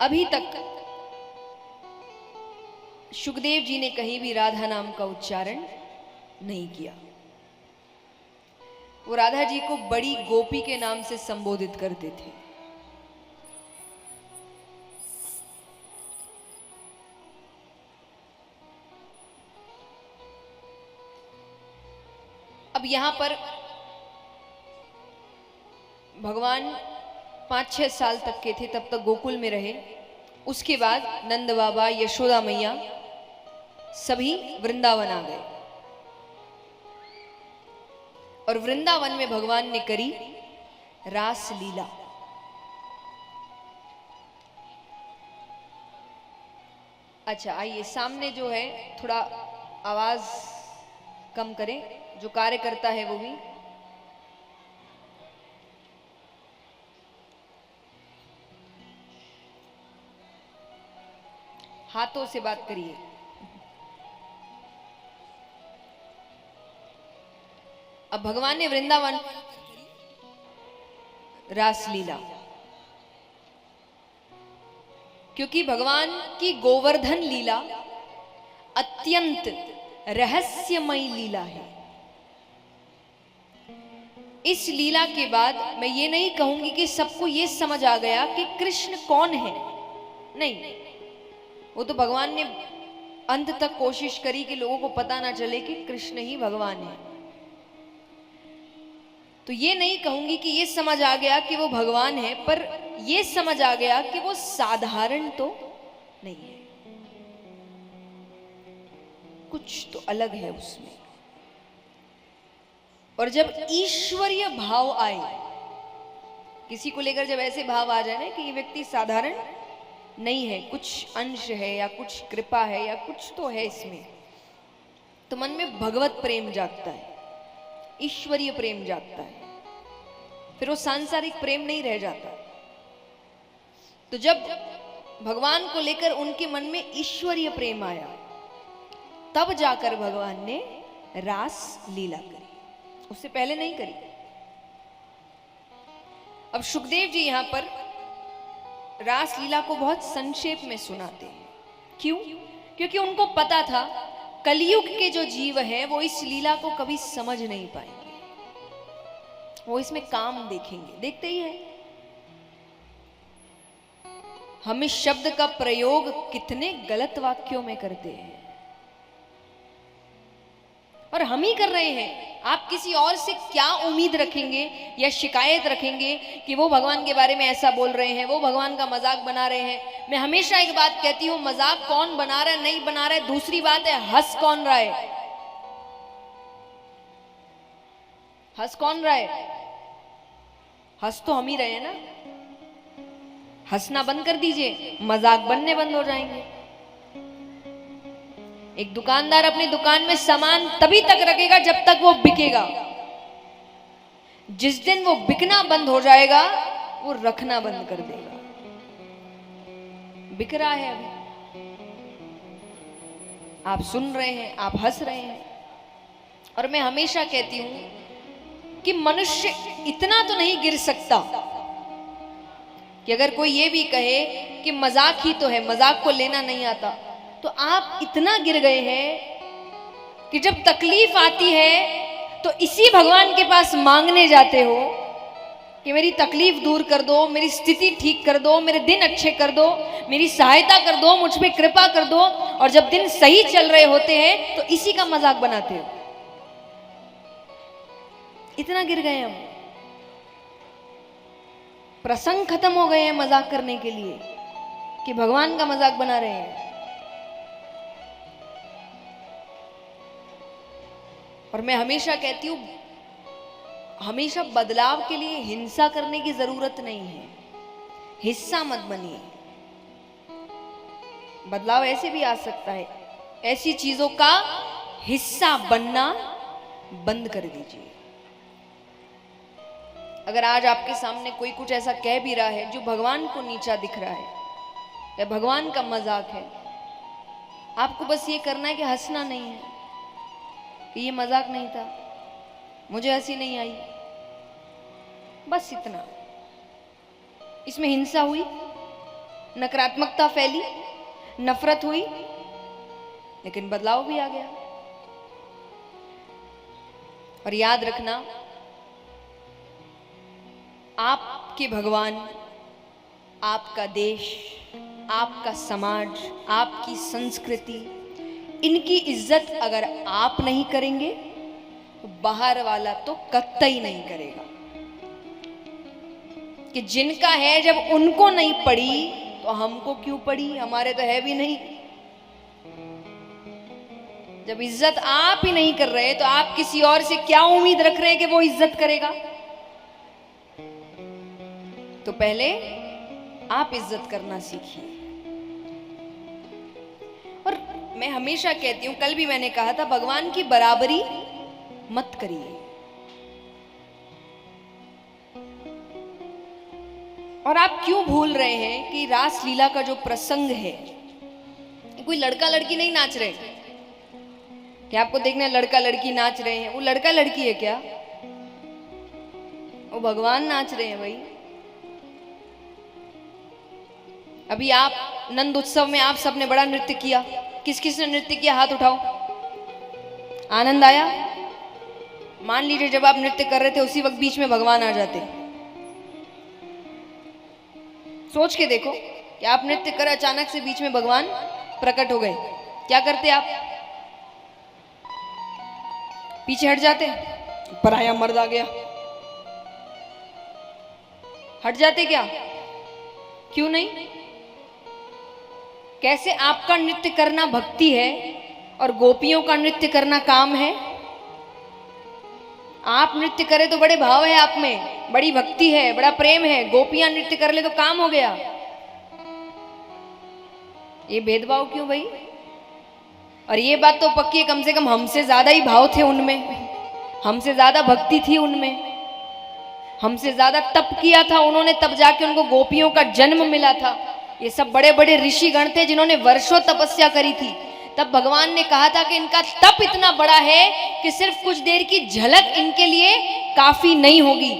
अभी तक सुखदेव जी ने कहीं भी राधा नाम का उच्चारण नहीं किया। वो राधा जी को बड़ी गोपी के नाम से संबोधित करते थे। अब यहां पर भगवान 5-6 साल तक के थे, तब तक गोकुल में रहे। उसके बाद नंद बाबा, यशोदा मैया सभी वृंदावन आ गए और वृंदावन में भगवान ने करी रास लीला। अच्छा आइए, सामने जो है थोड़ा आवाज कम करें, जो कार्य करता है वो भी। हाथों से बात करिए। अब भगवान ने वृंदावन रास लीला, क्योंकि भगवान की गोवर्धन लीला अत्यंत रहस्यमयी लीला है। इस लीला के बाद मैं ये नहीं कहूंगी कि सबको ये समझ आ गया कि कृष्ण कौन है, नहीं, वो तो भगवान ने अंत तक कोशिश करी कि लोगों को पता ना चले कि कृष्ण ही भगवान है। तो ये नहीं कहूंगी कि ये समझ आ गया कि वो भगवान है, पर ये समझ आ गया कि वो साधारण तो नहीं है, कुछ तो अलग है उसमें। और जब ईश्वरीय भाव आए, किसी को लेकर जब ऐसे भाव आ जाए ना कि ये व्यक्ति साधारण नहीं है, कुछ अंश है या कुछ कृपा है या कुछ तो है इसमें, तो मन में भगवत प्रेम जागता है, ईश्वरीय प्रेम जागता है, फिर वो सांसारिक प्रेम नहीं रह जाता। तो जब भगवान को लेकर उनके मन में ईश्वरीय प्रेम आया, तब जाकर भगवान ने रास लीला करी, उससे पहले नहीं करी। अब सुखदेव जी यहां पर रास लीला को बहुत संक्षेप में सुनाते हैं। क्यों? क्योंकि उनको पता था कलयुग के जो जीव हैं वो इस लीला को कभी समझ नहीं पाएंगे, वो इसमें काम देखेंगे, देखते ही है। हम इस शब्द का प्रयोग कितने गलत वाक्यों में करते हैं, और हम ही कर रहे हैं। आप किसी और से क्या उम्मीद रखेंगे या शिकायत रखेंगे कि वो भगवान के बारे में ऐसा बोल रहे हैं, वो भगवान का मजाक बना रहे हैं। मैं हमेशा एक बात कहती हूं, मजाक कौन बना रहा है नहीं बना रहा है दूसरी बात है, हंस कौन रहा है, हंस कौन रहा है? हंस तो हम ही रहे हैं ना। हंसना बंद कर दीजिए, मजाक बनने बंद हो जाएंगे। एक दुकानदार अपनी दुकान में सामान तभी तक रखेगा जब तक वो बिकेगा। जिस दिन वो बिकना बंद हो जाएगा वो रखना बंद कर देगा। बिक रहा है अभी, आप सुन रहे हैं, आप हंस रहे हैं। और मैं हमेशा कहती हूं कि मनुष्य इतना तो नहीं गिर सकता कि अगर कोई ये भी कहे कि मजाक ही तो है, मजाक को लेना नहीं आता, तो आप इतना गिर गए हैं कि जब तकलीफ आती है तो इसी भगवान के पास मांगने जाते हो कि मेरी तकलीफ दूर कर दो, मेरी स्थिति ठीक कर दो, मेरे दिन अच्छे कर दो, मेरी सहायता कर दो, मुझ पे कृपा कर दो। और जब दिन सही चल रहे होते हैं तो इसी का मजाक बनाते हो। इतना गिर गए हम, प्रसंग खत्म हो गए हैं मजाक करने के लिए कि भगवान का मजाक बना रहे हैं। और मैं हमेशा कहती हूं, हमेशा बदलाव के लिए हिंसा करने की जरूरत नहीं है, हिस्सा मत बनिए। बदलाव ऐसे भी आ सकता है, ऐसी चीजों का हिस्सा बनना बंद कर दीजिए। अगर आज आपके सामने कोई कुछ ऐसा कह भी रहा है जो भगवान को नीचा दिख रहा है या भगवान का मजाक है, आपको बस ये करना है कि हंसना नहीं है कि ये मजाक नहीं था, मुझे हंसी नहीं आई, बस इतना। इसमें हिंसा हुई नकारात्मकता फैली, नफरत हुई, लेकिन बदलाव भी आ गया। और याद रखना, आपके भगवान, आपका देश, आपका समाज, आपकी संस्कृति, इनकी इज्जत अगर आप नहीं करेंगे तो बाहर वाला तो कतई नहीं करेगा। कि जिनका है जब उनको नहीं पड़ी तो हमको क्यों पड़ी, हमारे तो है भी नहीं। जब इज्जत आप ही नहीं कर रहे तो आप किसी और से क्या उम्मीद रख रहे हैं कि वो इज्जत करेगा। तो पहले आप इज्जत करना सीखिए। और मैं हमेशा कहती हूं, कल भी मैंने कहा था, भगवान की बराबरी मत करिए। और आप क्यों भूल रहे हैं कि रास लीला का जो प्रसंग है, कोई लड़का लड़की नहीं नाच रहे कि आपको देखना लड़का लड़की नाच रहे हैं, वो लड़का लड़की है क्या? वो भगवान नाच रहे हैं भाई। अभी आप नंद उत्सव में आप सबने बड़ा नृत्य किया, किस किस ने नृत्य किया? हाथ उठाओ। आनंद आया? मान लीजिए जब आप नृत्य कर रहे थे उसी वक्त बीच में भगवान आ जाते, सोच के देखो कि आप नृत्य कर, अचानक से बीच में भगवान प्रकट हो गए, क्या करते आप? पीछे हट जाते, पराया मर्द आ गया, हट जाते क्या? क्यों नहीं? कैसे आपका नृत्य करना भक्ति है और गोपियों का नृत्य करना काम है? आप नृत्य करें तो बड़े भाव है आप में, बड़ी भक्ति है, बड़ा प्रेम है। गोपियां नृत्य कर ले तो काम हो गया। ये भेदभाव क्यों भाई? और ये बात तो पक्की है, कम से कम हमसे ज्यादा ही भाव थे उनमें, हमसे ज्यादा भक्ति थी उनमें, हमसे ज्यादा तप किया था उन्होंने, तब जाके उनको गोपियों का जन्म मिला था। ये सब बड़े बड़े ऋषि गण थे जिन्होंने वर्षों तपस्या करी थी। तब भगवान ने कहा था कि इनका तप इतना बड़ा है कि सिर्फ कुछ देर की झलक इनके लिए काफी नहीं होगी।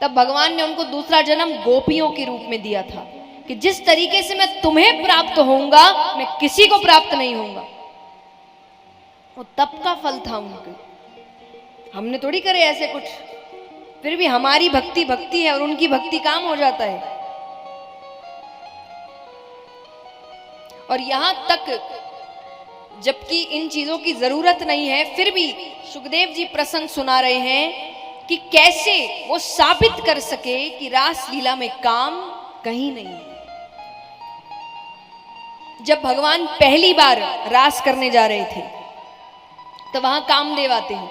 तब भगवान ने उनको दूसरा जन्म गोपियों के रूप में दिया था कि जिस तरीके से मैं तुम्हें प्राप्त होऊंगा मैं किसी को प्राप्त नहीं होऊंगा। वो तप का फल था उनके, हमने थोड़ी करे ऐसे कुछ। फिर भी हमारी भक्ति भक्ति है और उनकी भक्ति काम हो जाता है। और यहां तक जबकि इन चीजों की जरूरत नहीं है, फिर भी सुखदेव जी प्रसंग सुना रहे हैं कि कैसे वो साबित कर सके कि रास लीला में काम कहीं नहीं है। जब भगवान पहली बार रास करने जा रहे थे तो वहां कामदेव आते हैं,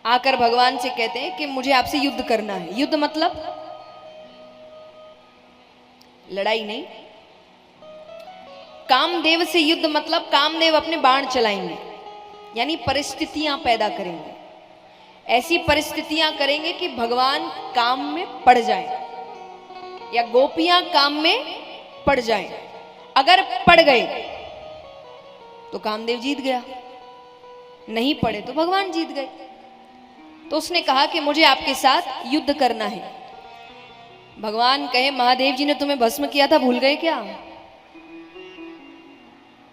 आकर भगवान से कहते हैं कि मुझे आपसे युद्ध करना है। युद्ध मतलब लड़ाई नहीं, कामदेव से युद्ध मतलब कामदेव अपने बाण चलाएंगे, यानी परिस्थितियां पैदा करेंगे। ऐसी परिस्थितियां करेंगे कि भगवान काम में पड़ जाएं या गोपियां काम में पड़ जाएं। अगर पड़ गए तो कामदेव जीत गया, नहीं पड़े तो भगवान जीत गए। तो उसने कहा कि मुझे आपके साथ युद्ध करना है। भगवान कहे महादेव जी ने तुम्हें भस्म किया था, भूल गए क्या?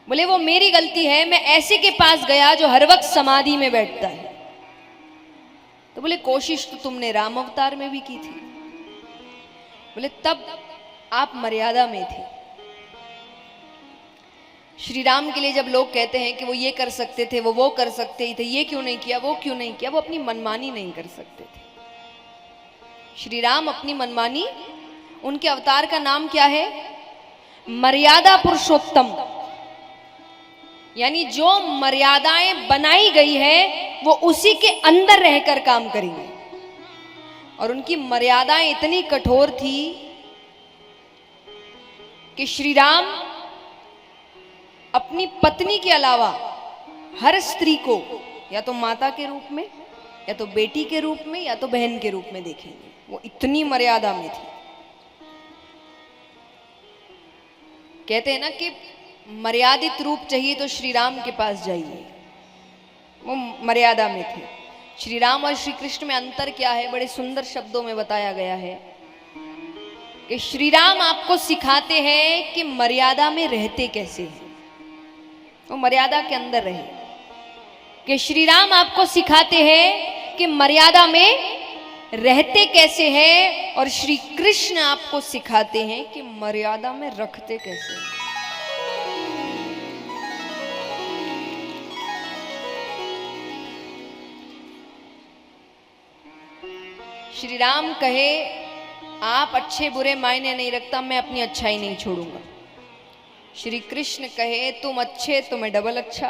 बोले वो मेरी गलती है, मैं ऐसे के पास गया जो हर वक्त समाधि में बैठता है। तो बोले कोशिश तो तुमने राम अवतार में भी की थी। बोले तब आप मर्यादा में थे। श्री राम के लिए जब लोग कहते हैं कि वो ये कर सकते थे, वो कर सकते थे, ये क्यों नहीं किया, वो क्यों नहीं किया, वो अपनी मनमानी नहीं कर सकते थे। श्री राम अपनी मनमानी, उनके अवतार का नाम क्या है? मर्यादा पुरुषोत्तम, यानी जो मर्यादाएं बनाई गई है वो उसी के अंदर रहकर काम करेंगे। और उनकी मर्यादाएं इतनी कठोर थी कि श्री राम अपनी पत्नी के अलावा हर स्त्री को या तो माता के रूप में, या तो बेटी के रूप में, या तो बहन के रूप में देखेंगे। वो इतनी मर्यादा में थी। कहते हैं ना कि मर्यादित रूप चाहिए तो श्री राम के पास जाइए, वो मर्यादा में थे। श्री राम और श्री कृष्ण में अंतर क्या है? बड़े सुंदर शब्दों में बताया गया है कि श्री राम आपको सिखाते हैं कि मर्यादा में रहते कैसे हैं, वो मर्यादा के अंदर रहे। कि श्री राम आपको सिखाते हैं कि मर्यादा में रहते कैसे हैं, और श्री कृष्ण आपको सिखाते हैं कि मर्यादा में रखते कैसे हैं। श्री राम कहे आप अच्छे बुरे मायने नहीं रखता, मैं अपनी अच्छाई नहीं छोड़ूंगा। श्री कृष्ण कहे तुम अच्छे तो मैं डबल अच्छा,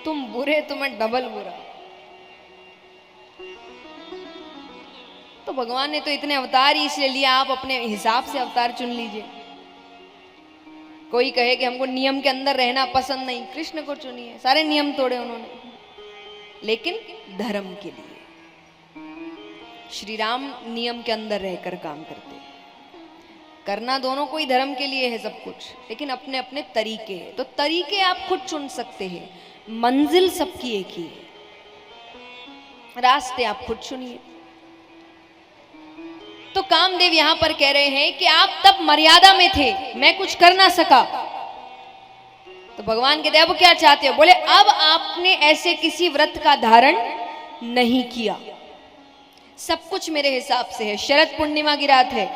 तुम बुरे तो मैं डबल बुरा। तो भगवान ने तो इतने अवतार ही इसलिए लिया, आप अपने हिसाब से अवतार चुन लीजिए। कोई कहे कि हमको नियम के अंदर रहना पसंद नहीं, कृष्ण को चुनिए, सारे नियम तोड़े उन्होंने, लेकिन धर्म के लिए। श्री राम नियम के अंदर रहकर काम करते हैं। करना दोनों को ही धर्म के लिए है सब कुछ, लेकिन अपने अपने तरीके हैं। तो तरीके आप खुद चुन सकते हैं, मंजिल सबकी एक ही है, रास्ते आप खुद चुनिए। तो कामदेव यहां पर कह रहे हैं कि आप तब मर्यादा में थे, मैं कुछ कर ना सका। तो भगवान कहते अब क्या चाहते हो? बोले अब आपने ऐसे किसी व्रत का धारण नहीं किया, सब कुछ मेरे हिसाब से है। शरद पूर्णिमा की रात है,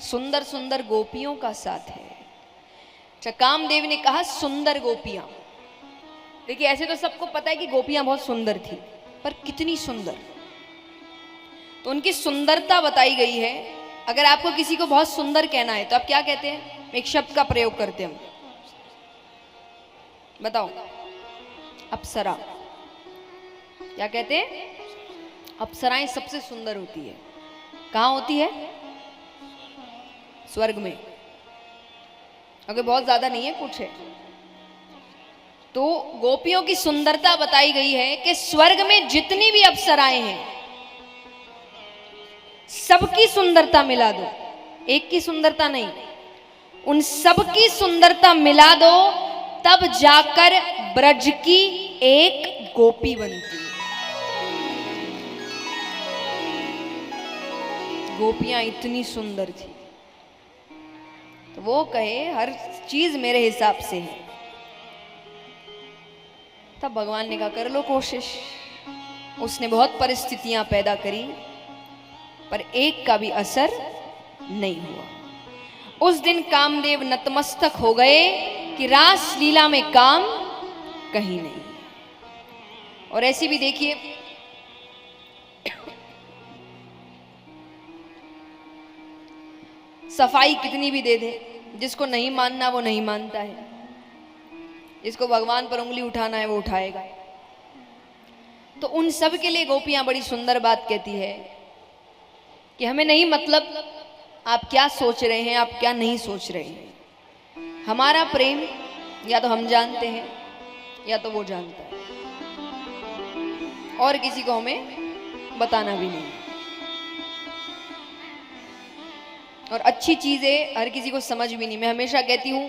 सुंदर सुंदर गोपियों का साथ है। कामदेव ने कहा सुंदर गोपियां। देखिए ऐसे तो सबको पता है कि गोपियां बहुत सुंदर थी, पर कितनी सुंदर, तो उनकी सुंदरता बताई गई है। अगर आपको किसी को बहुत सुंदर कहना है तो आप क्या कहते हैं? एक शब्द का प्रयोग करते हैं हम, बताओ। अप्सरा। क्या कहते हैं? अप्सराएं सबसे सुंदर होती है। कहां होती है? स्वर्ग में। अगर बहुत ज्यादा नहीं है, कुछ है। तो गोपियों की सुंदरता बताई गई है कि स्वर्ग में जितनी भी अप्सराएं हैं सबकी सुंदरता मिला दो, एक की सुंदरता नहीं, उन सबकी सुंदरता मिला दो, तब जाकर ब्रज की एक गोपी बनती है। गोपियां इतनी सुंदर थी, तो वो कहे हर चीज मेरे हिसाब से है। तब भगवान ने कहा कर लो कोशिश। उसने बहुत परिस्थितियां पैदा करी, पर एक का भी असर नहीं हुआ। उस दिन कामदेव नतमस्तक हो गए कि रास लीला में काम कहीं नहीं। और ऐसी भी देखिए, सफाई कितनी भी दे दे, जिसको नहीं मानना वो नहीं मानता है, जिसको भगवान पर उंगली उठाना है वो उठाएगा। तो उन सब के लिए गोपियां बड़ी सुंदर बात कहती है कि हमें नहीं मतलब आप क्या सोच रहे हैं, आप क्या नहीं सोच रहे हैं। हमारा प्रेम या तो हम जानते हैं या तो वो जानता है, और किसी को हमें बताना भी नहीं। और अच्छी चीजें हर किसी को समझ भी नहीं। मैं हमेशा कहती हूं,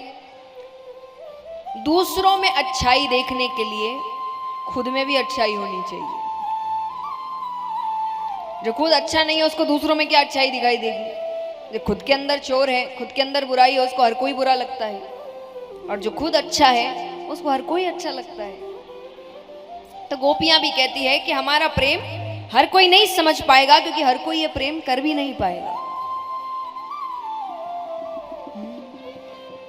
दूसरों में अच्छाई देखने के लिए खुद में भी अच्छाई होनी चाहिए। जो खुद अच्छा नहीं है उसको दूसरों में क्या अच्छाई दिखाई देगी? जो खुद के अंदर चोर है, खुद के अंदर बुराई है, उसको हर कोई बुरा लगता है, और जो खुद अच्छा है उसको हर कोई अच्छा लगता है। तो गोपियां भी कहती है कि हमारा प्रेम हर कोई नहीं समझ पाएगा, क्योंकि हर कोई ये प्रेम कर भी नहीं पाएगा।